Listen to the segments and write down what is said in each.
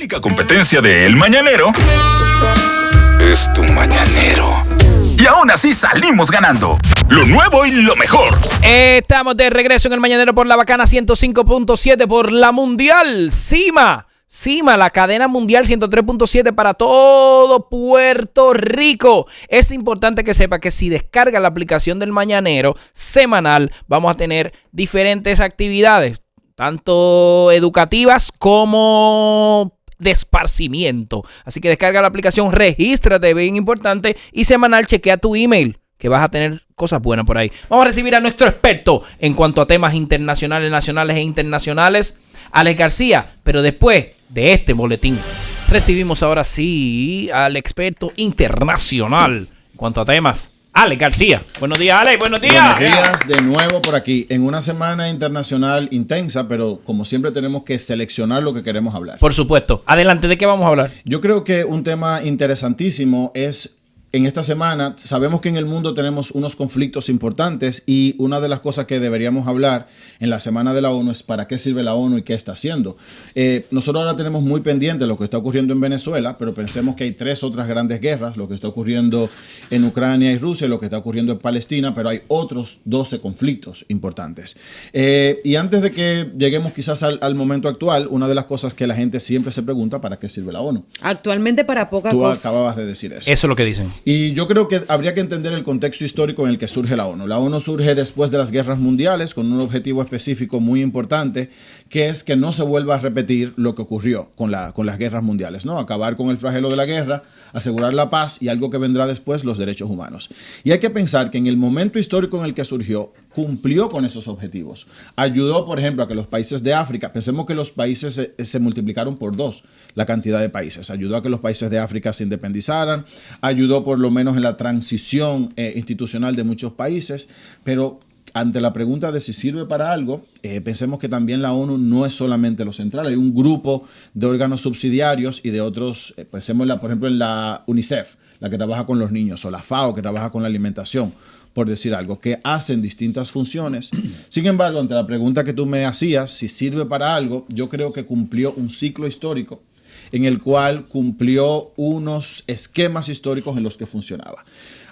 única competencia de El Mañanero es tu mañanero. Y aún así salimos ganando. Lo nuevo y lo mejor. Estamos de regreso en El Mañanero por la Bacana 105.7 por la Mundial. Cima, la cadena mundial 103.7 para todo Puerto Rico. Es importante que sepa que si descarga la aplicación del Mañanero semanal, vamos a tener diferentes actividades, tanto educativas como de esparcimiento. Así que descarga la aplicación, regístrate, bien importante, y semanal chequea tu email, que vas a tener cosas buenas por ahí. Vamos a recibir a nuestro experto en cuanto a temas internacionales, nacionales e internacionales, Alex García, pero después de este boletín recibimos ahora sí al experto internacional en cuanto a temas, Alex García. Buenos días, Alex, buenos días. Buenos días de nuevo por aquí, en una semana internacional intensa, pero como siempre tenemos que seleccionar lo que queremos hablar. Por supuesto. Adelante, ¿de qué vamos a hablar? Yo creo que un tema interesantísimo es... En esta semana sabemos que en el mundo tenemos unos conflictos importantes y una de las cosas que deberíamos hablar en la semana de la ONU es para qué sirve la ONU y qué está haciendo. Nosotros ahora tenemos muy pendiente lo que está ocurriendo en Venezuela, pero pensemos que hay 3 otras grandes guerras, lo que está ocurriendo en Ucrania y Rusia, lo que está ocurriendo en Palestina, pero hay otros 12 conflictos importantes. Y antes de que lleguemos quizás al momento actual, una de las cosas que la gente siempre se pregunta, ¿para qué sirve la ONU? Actualmente para poca Tú cosa. acababas de decir eso. Eso es lo que dicen. Y yo creo que habría que entender el contexto histórico en el que surge la ONU. La ONU surge después de las guerras mundiales con un objetivo específico muy importante, que es que no se vuelva a repetir lo que ocurrió con las guerras mundiales, ¿no? Acabar con el flagelo de la guerra, asegurar la paz y algo que vendrá después, los derechos humanos. Y hay que pensar que en el momento histórico en el que surgió, cumplió con esos objetivos. Ayudó, por ejemplo, a que los países de África, pensemos que los países se multiplicaron por 2 la cantidad de países. Ayudó a que los países de África se independizaran, ayudó por lo menos en la transición institucional de muchos países, pero ante la pregunta de si sirve para algo, pensemos que también la ONU no es solamente lo central. Hay un grupo de órganos subsidiarios y de otros, pensemos por ejemplo en la UNICEF, la que trabaja con los niños, o la FAO, que trabaja con la alimentación, por decir algo, que hacen distintas funciones. Sin embargo, ante la pregunta que tú me hacías, si sirve para algo, yo creo que cumplió un ciclo histórico en el cual cumplió unos esquemas históricos en los que funcionaba.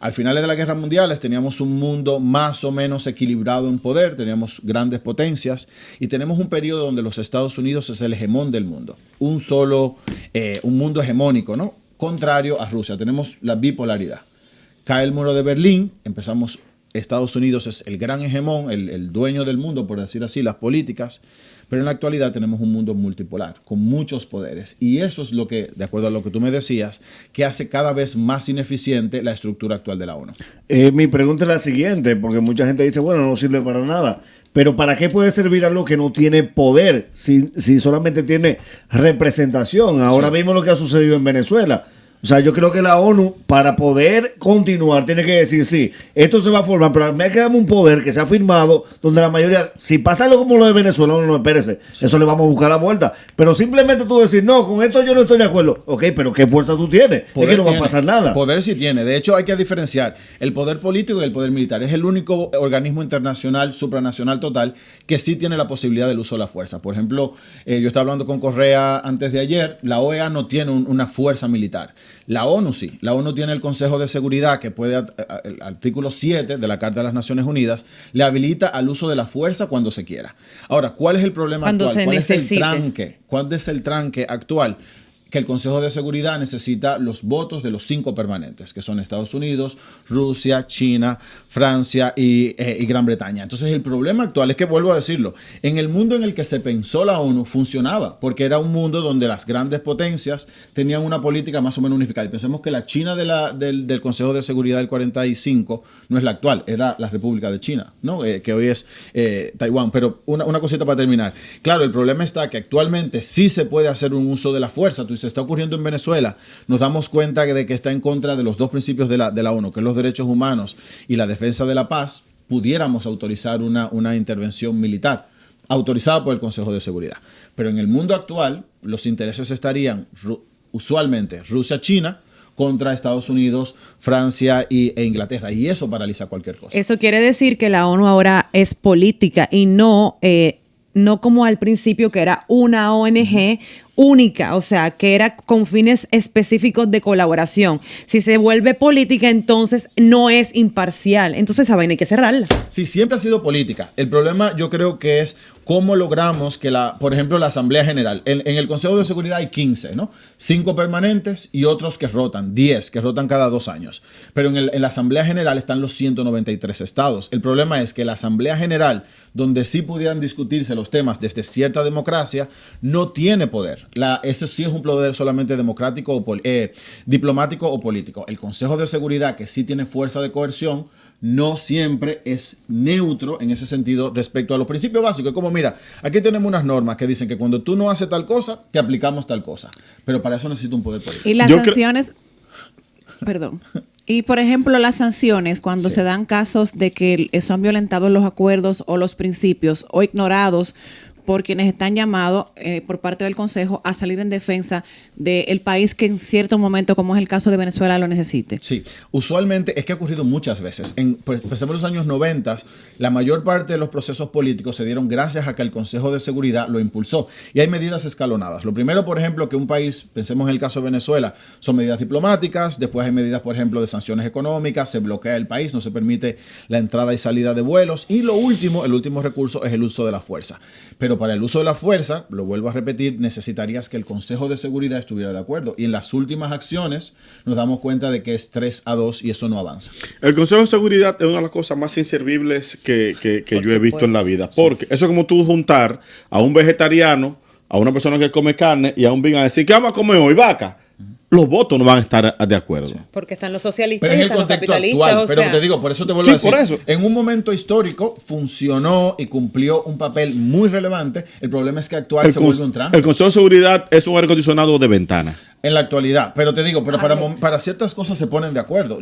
Al final de las guerras mundiales teníamos un mundo más o menos equilibrado en poder, teníamos grandes potencias y tenemos un periodo donde los Estados Unidos es el hegemón del mundo, un mundo hegemónico, ¿no? Contrario a Rusia, tenemos la bipolaridad. Cae el muro de Berlín, Estados Unidos es el gran hegemón, el dueño del mundo, por decir así, las políticas, pero en la actualidad tenemos un mundo multipolar, con muchos poderes. Y eso es lo que, de acuerdo a lo que tú me decías, que hace cada vez más ineficiente la estructura actual de la ONU. Mi pregunta es la siguiente, porque mucha gente dice, bueno, no sirve para nada. Pero ¿para qué puede servir algo que no tiene poder si solamente tiene representación? Ahora mismo lo que ha sucedido en Venezuela. O sea, yo creo que la ONU, para poder continuar, tiene que decir, sí, esto se va a formar, pero me queda un poder que se ha firmado, donde la mayoría, si pasa algo como lo de Venezuela, no, espérese, eso le vamos a buscar la vuelta. Pero simplemente tú decir, no, con esto yo no estoy de acuerdo. Ok, pero ¿qué fuerza tú tienes? Es que no va a pasar nada. Poder sí tiene. De hecho, hay que diferenciar el poder político y el poder militar. Es el único organismo internacional, supranacional total, que sí tiene la posibilidad del uso de la fuerza. Por ejemplo, yo estaba hablando con Correa antes de ayer, la OEA no tiene una fuerza militar. La ONU sí. La ONU tiene el Consejo de Seguridad que puede, el artículo 7 de la Carta de las Naciones Unidas, le habilita al uso de la fuerza cuando se quiera. Ahora, ¿cuál es el problema actual? ¿Cuál es el tranque? ¿Cuál es el tranque actual? Que el Consejo de Seguridad necesita los votos de los 5 permanentes, que son Estados Unidos, Rusia, China, Francia y Gran Bretaña. Entonces el problema actual es que, vuelvo a decirlo, en el mundo en el que se pensó la ONU funcionaba, porque era un mundo donde las grandes potencias tenían una política más o menos unificada. Y pensemos que la China del Consejo de Seguridad del 45 no es la actual, era la República de China, ¿no? Que hoy es Taiwán. Pero una cosita para terminar. Claro, el problema está que actualmente sí se puede hacer un uso de la fuerza. Tú se está ocurriendo en Venezuela, nos damos cuenta de que está en contra de los 2 principios de la ONU, que es los derechos humanos y la defensa de la paz. Pudiéramos autorizar una intervención militar autorizada por el Consejo de Seguridad. Pero en el mundo actual, los intereses estarían usualmente Rusia-China contra Estados Unidos, Francia e Inglaterra. Y eso paraliza cualquier cosa. Eso quiere decir que la ONU ahora es política y no como al principio, que era una ONG, única, o sea, que era con fines específicos de colaboración. Si se vuelve política, entonces no es imparcial. Entonces esa vaina hay que cerrarla. Sí, siempre ha sido política. El problema yo creo que es cómo logramos que, por ejemplo, la Asamblea General, en el Consejo de Seguridad hay 15, ¿no? 5 permanentes y otros que rotan, 10 que rotan cada 2 años. Pero en la Asamblea General están los 193 estados. El problema es que la Asamblea General, donde sí pudieran discutirse los temas desde cierta democracia, no tiene poder. Ese sí es un poder solamente democrático o diplomático o político. El Consejo de Seguridad, que sí tiene fuerza de coerción, no siempre es neutro en ese sentido respecto a los principios básicos. Es como, mira, aquí tenemos unas normas que dicen que cuando tú no haces tal cosa, te aplicamos tal cosa. Pero para eso necesito un poder político. Y las sanciones, perdón. Y por ejemplo, las sanciones, cuando se dan casos de que son violentados los acuerdos o los principios o ignorados por quienes están llamados por parte del Consejo a salir en defensa del país que en cierto momento, como es el caso de Venezuela, lo necesite. Sí, usualmente es que ha ocurrido muchas veces. Empecemos en los años 90, la mayor parte de los procesos políticos se dieron gracias a que el Consejo de Seguridad lo impulsó. Y hay medidas escalonadas. Lo primero, por ejemplo, que un país, pensemos en el caso de Venezuela, son medidas diplomáticas, después hay medidas, por ejemplo, de sanciones económicas, se bloquea el país, no se permite la entrada y salida de vuelos. Y lo último, el último recurso es el uso de la fuerza. Pero para el uso de la fuerza, lo vuelvo a repetir, necesitarías que el Consejo de Seguridad estuviera de acuerdo. Y en las últimas acciones nos damos cuenta de que es 3-2 y eso no avanza. El Consejo de Seguridad es una de las cosas más inservibles que yo he visto en la vida. Porque eso es como tú juntar a un vegetariano, a una persona que come carne y a un vegan a decir, ¿qué vamos a comer hoy? Vaca. Los votos no van a estar de acuerdo. Sí. Porque están los socialistas pero y en el están los contexto capitalistas. actual, pero te digo, por eso te vuelvo a decir. Por eso. En un momento histórico funcionó y cumplió un papel muy relevante. El problema es que actual se vuelve un trámite. El Consejo de Seguridad es un aire acondicionado de ventana. En la actualidad. Pero te digo, pero para ciertas cosas se ponen de acuerdo.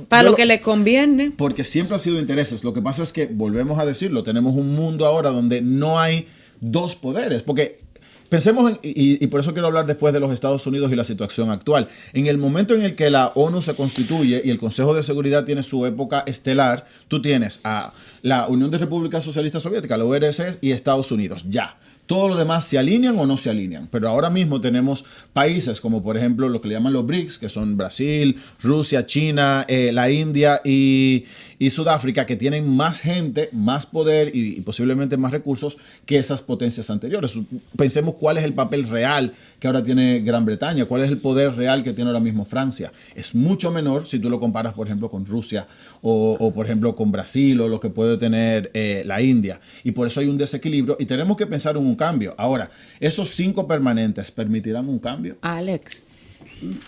Para lo que les conviene. Porque siempre ha sido intereses. Lo que pasa es que, volvemos a decirlo, tenemos un mundo ahora donde no hay dos poderes. Porque pensemos y por eso quiero hablar después de los Estados Unidos y la situación actual. En el momento en el que la ONU se constituye y el Consejo de Seguridad tiene su época estelar, tú tienes a la Unión de Repúblicas Socialistas Soviéticas, la URSS, y Estados Unidos. Ya. Todo lo demás se alinean o no se alinean. Pero ahora mismo tenemos países como, por ejemplo, lo que le llaman los BRICS, que son Brasil, Rusia, China, la India y Sudáfrica, que tienen más gente, más poder y posiblemente más recursos que esas potencias anteriores. Pensemos cuál es el papel real que ahora tiene Gran Bretaña, cuál es el poder real que tiene ahora mismo Francia. Es mucho menor si tú lo comparas, por ejemplo, con Rusia o por ejemplo, con Brasil o lo que puede tener la India. Y por eso hay un desequilibrio y tenemos que pensar en un cambio. Ahora, ¿esos 5 permanentes permitirán un cambio? Alex,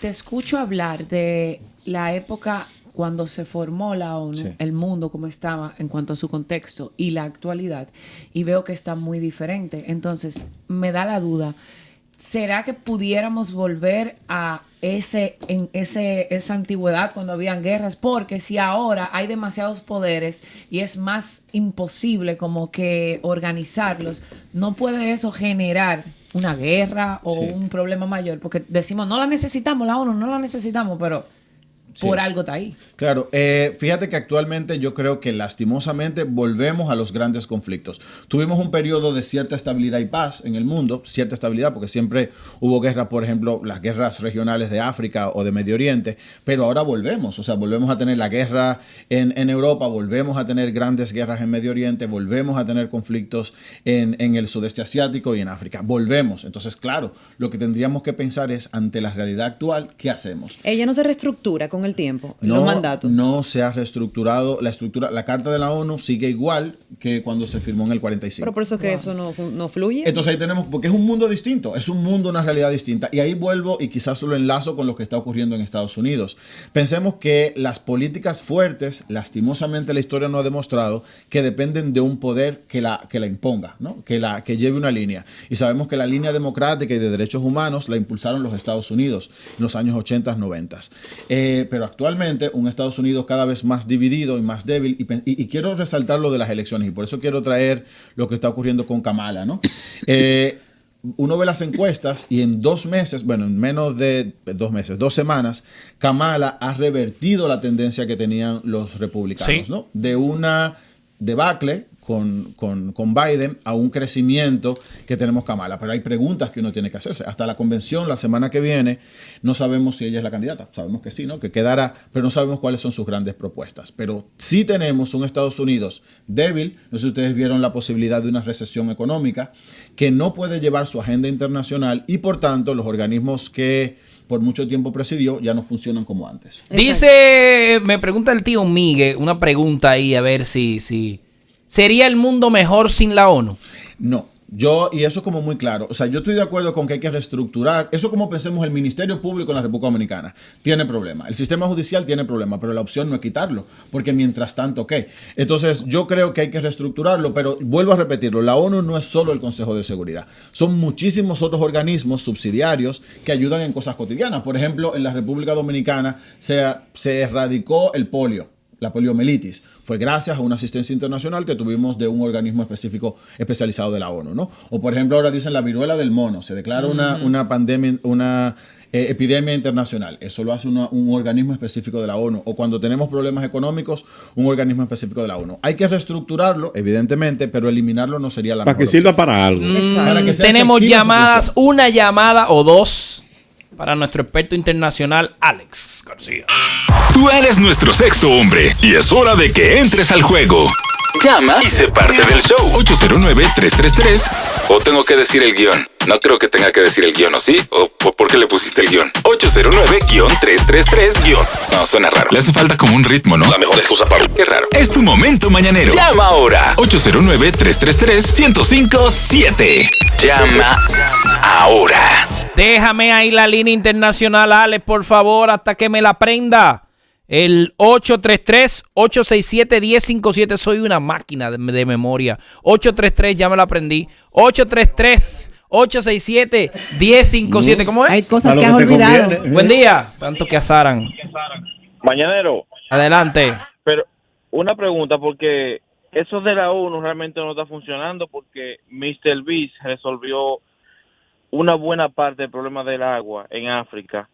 te escucho hablar de la época cuando se formó la ONU, sí, el mundo como estaba en cuanto a su contexto y la actualidad, y veo que está muy diferente. Entonces, me da la duda, ¿será que pudiéramos volver a esa antigüedad cuando habían guerras? Porque si ahora hay demasiados poderes y es más imposible como que organizarlos, ¿no puede eso generar una guerra o un problema mayor? Porque decimos, no la necesitamos, la ONU no la necesitamos, pero por algo está ahí. Claro, fíjate que actualmente yo creo que lastimosamente volvemos a los grandes conflictos. Tuvimos un periodo de cierta estabilidad y paz en el mundo, cierta estabilidad porque siempre hubo guerras, por ejemplo, las guerras regionales de África o de Medio Oriente, pero ahora volvemos, o sea, volvemos a tener la guerra en Europa, volvemos a tener grandes guerras en Medio Oriente, volvemos a tener conflictos en el sudeste asiático y en África, volvemos. Entonces, claro, lo que tendríamos que pensar es, ante la realidad actual, ¿qué hacemos? Ella no se reestructura con el tiempo, los mandatos. No se ha reestructurado la estructura. La Carta de la ONU sigue igual que cuando se firmó en el 45. Pero por eso que eso no fluye. Entonces ahí tenemos, porque es un mundo distinto, es un mundo, una realidad distinta. Y ahí vuelvo y quizás lo enlazo con lo que está ocurriendo en Estados Unidos. Pensemos que las políticas fuertes, lastimosamente la historia no ha demostrado que dependen de un poder que la imponga, ¿no? Que lleve una línea. Y sabemos que la línea democrática y de derechos humanos la impulsaron los Estados Unidos en los años 80, 90. Pero actualmente un Estados Unidos cada vez más dividido y más débil, y quiero resaltar lo de las elecciones, y por eso quiero traer lo que está ocurriendo con Kamala, ¿no? Uno ve las encuestas y en 2 meses, bueno, en menos de 2 meses, 2 semanas, Kamala ha revertido la tendencia que tenían los republicanos, ¿no? De una debacle con Biden a un crecimiento que tenemos Kamala. Pero hay preguntas que uno tiene que hacerse. Hasta la convención, la semana que viene, no sabemos si ella es la candidata. Sabemos que sí, ¿no? Que quedará, pero no sabemos cuáles son sus grandes propuestas. Pero sí tenemos un Estados Unidos débil. No sé si ustedes vieron la posibilidad de una recesión económica que no puede llevar su agenda internacional y, por tanto, los organismos que por mucho tiempo presidió ya no funcionan como antes. Dice, me pregunta el tío Miguel, una pregunta ahí, a ver si ¿sería el mundo mejor sin la ONU? No. Y eso es como muy claro. O sea, yo estoy de acuerdo con que hay que reestructurar. Eso como pensemos, el Ministerio Público en la República Dominicana tiene problema. El sistema judicial tiene problema, pero la opción no es quitarlo, porque mientras tanto, ¿ok? Entonces, yo creo que hay que reestructurarlo, pero vuelvo a repetirlo, la ONU no es solo el Consejo de Seguridad. Son muchísimos otros organismos subsidiarios que ayudan en cosas cotidianas. Por ejemplo, en la República Dominicana se erradicó el polio, la poliomielitis. Fue gracias a una asistencia internacional que tuvimos de un organismo específico especializado de la ONU, ¿no? O por ejemplo ahora dicen la viruela del mono, se declara una pandemia, una epidemia internacional. Eso lo hace un organismo específico de la ONU. O cuando tenemos problemas económicos, un organismo específico de la ONU. Hay que reestructurarlo, evidentemente, pero eliminarlo no sería la mejor opción. Para que sirva para algo. Para que sea tenemos llamadas, una llamada o dos para nuestro experto internacional, Alex García. Tú eres nuestro sexto hombre y es hora de que entres al juego. Llama y sé parte del show. 809-333. ¿O tengo que decir el guión? No creo que tenga que decir el guión, ¿o sí? ¿O por qué le pusiste el guión? 809-333-. No, suena raro. Le hace falta como un ritmo, ¿no? La mejor excusa para... Qué raro. Es tu momento mañanero. Llama ahora. 809-333-1057. Llama ahora. Déjame ahí la línea internacional, Alex, por favor, hasta que me la prenda. El 833-867-1057. Soy una máquina de memoria. 833, ya me la aprendí. 833-867-1057. ¿Cómo es? Hay cosas que has olvidado. Buen día. Tanto que azaran. Mañanero. Adelante. Pero una pregunta, porque eso de la ONU realmente no está funcionando, porque Mr. Beast resolvió una buena parte del problema del agua en África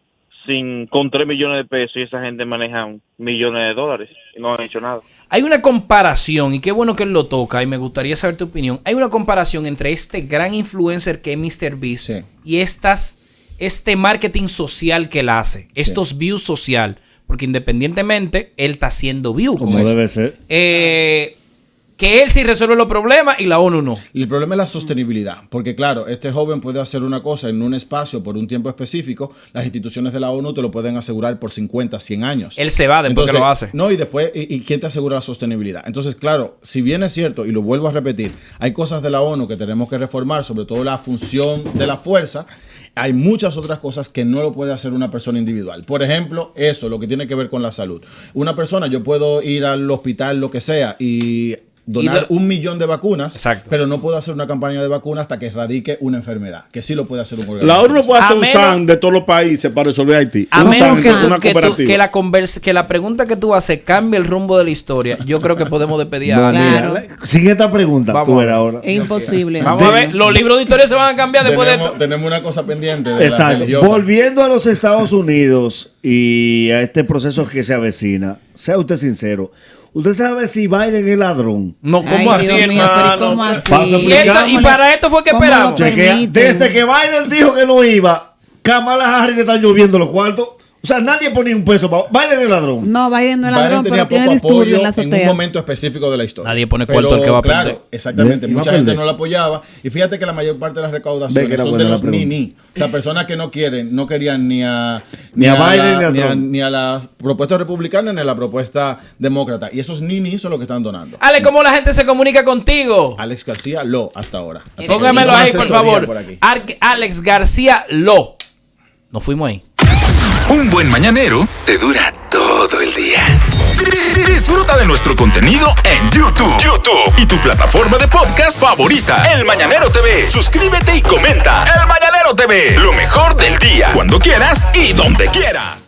con 3 millones de pesos, y esa gente maneja millones de dólares y no han hecho nada. Hay una comparación, y qué bueno que él lo toca, y me gustaría saber tu opinión. Hay una comparación entre este gran influencer que es MrBeast, sí, y este marketing social que él hace, sí, estos views social, porque independientemente él está haciendo views. Como debe ser. Que él sí resuelve los problemas y la ONU no. Y el problema es la sostenibilidad, porque claro, este joven puede hacer una cosa en un espacio por un tiempo específico, las instituciones de la ONU te lo pueden asegurar por 50, 100 años. Él se va después. Entonces, que lo hace. No, y después, ¿y quién te asegura la sostenibilidad? Entonces, claro, si bien es cierto, y lo vuelvo a repetir, hay cosas de la ONU que tenemos que reformar, sobre todo la función de la fuerza, hay muchas otras cosas que no lo puede hacer una persona individual. Por ejemplo, eso, lo que tiene que ver con la salud. Una persona, yo puedo ir al hospital, lo que sea, y donar 1 millón de vacunas, exacto, pero no puedo hacer una campaña de vacunas hasta que erradique una enfermedad, que sí lo puede hacer un organismo. La ONU no puede hacer un SAN de todos los países para resolver Haití. A menos que la pregunta que tú haces cambie el rumbo de la historia. Yo creo que podemos despedir a Alex. Claro. Siguiente pregunta. Vamos tú eres ahora. Es imposible. Vamos a ver, los libros de historia se van a cambiar después de esto. Tenemos una cosa pendiente de exacto. Volviendo a los Estados Unidos y a este proceso que se avecina, sea usted sincero, ¿usted sabe si Biden es ladrón? No, ¿cómo así, hermano? ¿Cómo así? Y para esto fue que esperamos. Desde que Biden dijo que no iba, Kamala Harris le están lloviendo los cuartos. O sea, nadie ponía un peso para... Biden es ladrón. No, Biden no es ladrón, pero tiene disturbios en la azotea. En un momento específico de la historia. Nadie pone cuarto al que va a perder. Claro, exactamente. Mucha gente no la apoyaba. Y fíjate que la mayor parte de las recaudaciones son de los ni. O sea, personas que no querían ni a Biden, ni a la propuesta republicana, ni a la propuesta demócrata. Y esos ni son los que están donando. Ale, ¿cómo la gente se comunica contigo? Alex García, hasta ahora. Póngamelo ahí, por favor. Alex García, Nos fuimos ahí. Un buen mañanero te dura todo el día. Disfruta de nuestro contenido en YouTube y tu plataforma de podcast favorita, El Mañanero TV. Suscríbete y comenta. El Mañanero TV, lo mejor del día, cuando quieras y donde quieras.